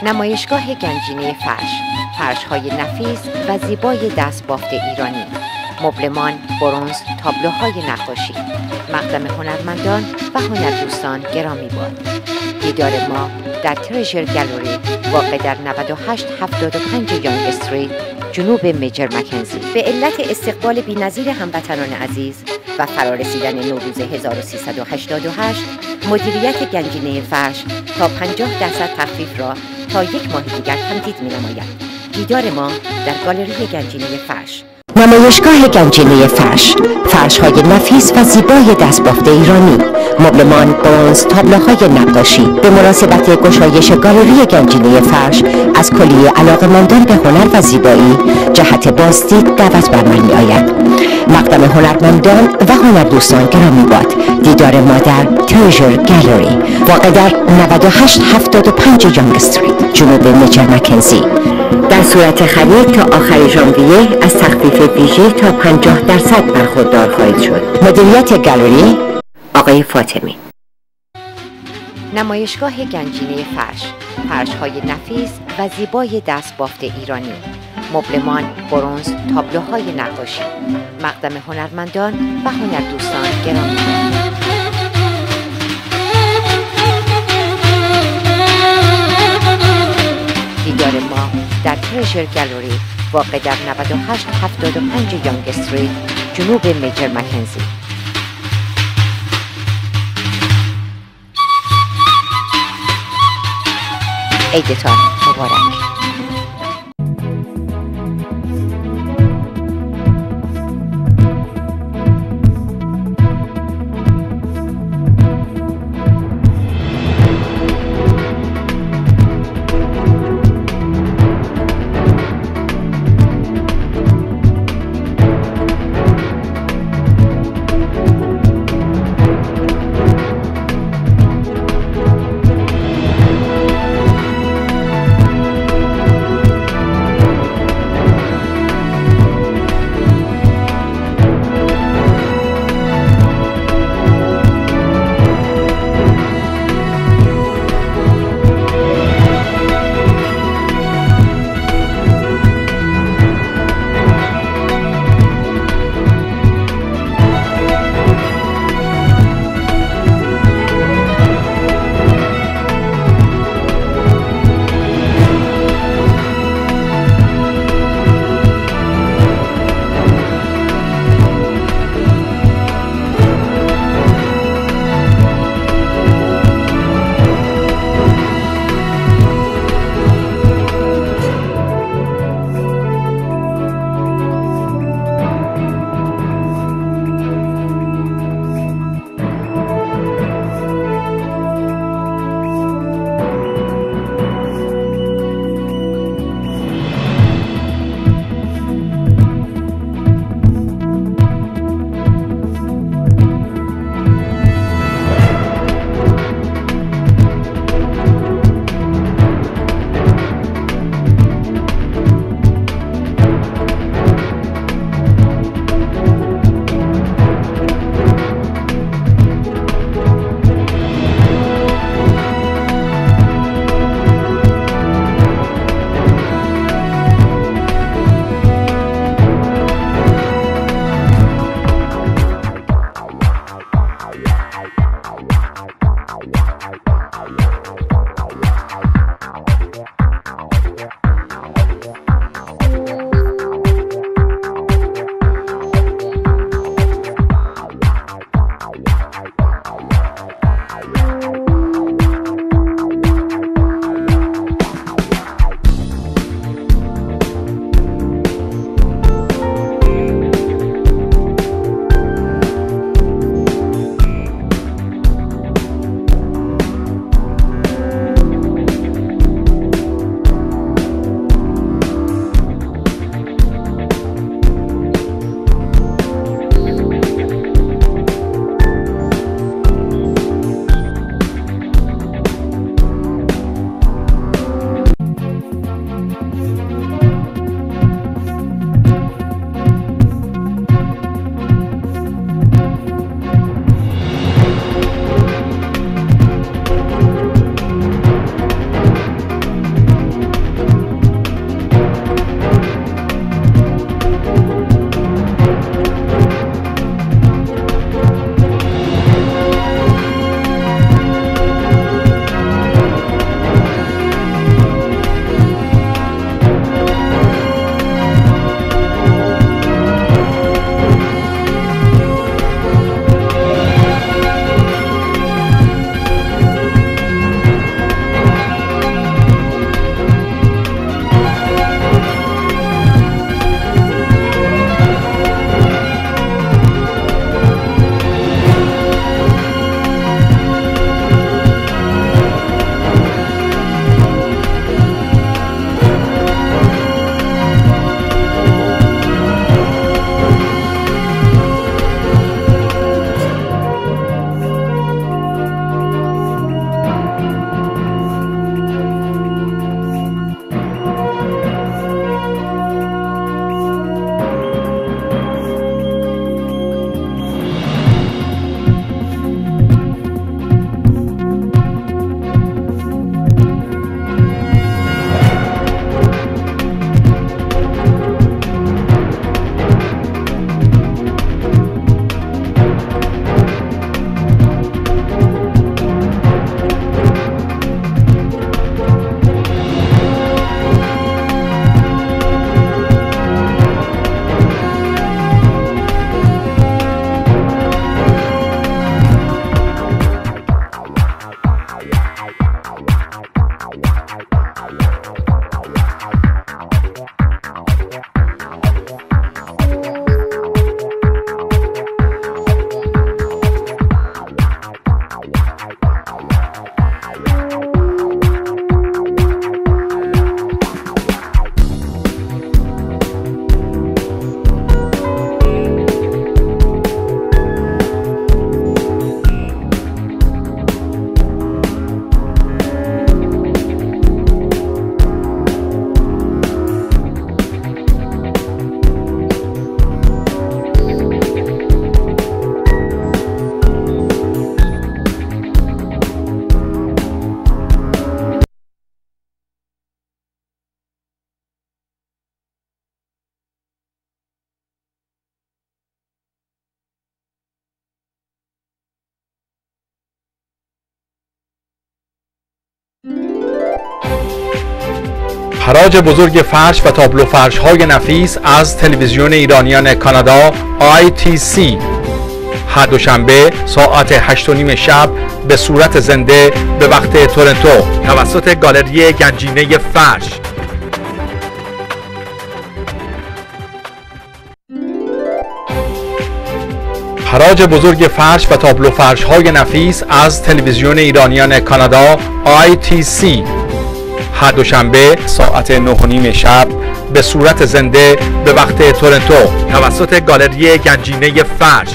نمایشگاه گنجینه فرش‌های نفیس و زیبای دستبافت ایرانی، مبلمان، برنز، تابلوهای نقاشی، مقدم هنرمندان و هنردوستان گرامی باد. دیدار ما در ترژر گالری واقع در 9875 یانگ استریت، جنوب میجر مکنزی. به علت استقبال بی‌نظیر هموطنان عزیز و فرارسیدن نوروز 1388، مدیریت گنجینه فرش تا 50% تخفیف را تا یک ماه دیگر تمدید می‌نماید. دیدار ما در گالری گنجینه فرش. نمایشگاه گنجینه فرش‌های نفیس و زیبای دستبافت ایرانی، مبلمان، برنز، تابلوهای نقاشی. به مناسبت گشایش گالری گنجینه فرش از کلیه علاقه‌مندان به هنر و زیبایی جهت بازدید دعوت بر من می‌آید. مقدم هنرمندان و هنردوستان گرامی باد. دیدار ما در ترژر گالری واقع در 9875 یانگ استریت، جنوب میجر مکنزی. در صورت خرید تا آخر ژانویه از تخفیف ویژه تا 50% برخوردار خواهید شد. مدیریت گالری آقای فاطمی. نمایشگاه گنجینه فرش‌های نفیس و زیبای دستبافت ایرانی، مبلمان، برنز، تابلوهای نقاشی، مقدم هنرمندان و هنردوستان گرامی باد. دیدار ما در ترژر گالری واقع در 9875 یانگ استریت، جنوب میجر مکنزی. عیدتان مبارک. حراج بزرگ فرش و تابلو فرش های نفیس از تلویزیون ایرانیان کانادا ITC هر دوشنبه ساعت 8:30 شب به صورت زنده به وقت تورنتو توسط گالری گنجینه فرش. حراج بزرگ فرش و تابلو فرش های نفیس از تلویزیون ایرانیان کانادا ITC هر دوشنبه ساعت 9:30 شب به صورت زنده به وقت تورنتو توسط گالری گنجینه فرش.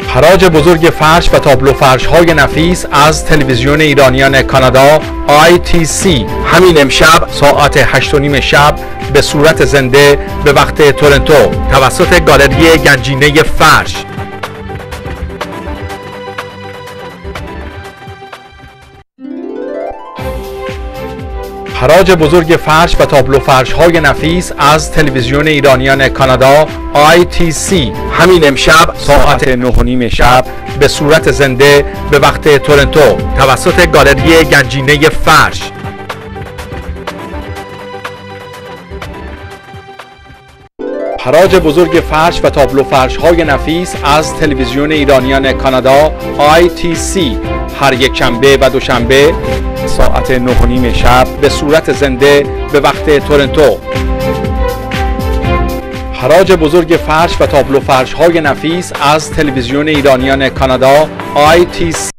حراج بزرگ فرش و تابلو فرش های نفیس از تلویزیون ایرانیان کانادا ITC همین امشب ساعت 8:30 شب به صورت زنده به وقت تورنتو توسط گالری گنجینه فرش. حراج بزرگ فرش و تابلو فرش های نفیس از تلویزیون ایرانیان کانادا ITC همین امشب ساعت 9:30 شب به صورت زنده به وقت تورنتو توسط گالری گنجینه فرش. حراج بزرگ فرش و تابلو فرش های نفیس از تلویزیون ایرانیان کانادا ITC هر یک شنبه و دوشنبه ساعت 9:30 شب به صورت زنده به وقت تورنتو. حراج بزرگ فرش و تابلو فرش های نفیس از تلویزیون ایرانیان کانادا ITC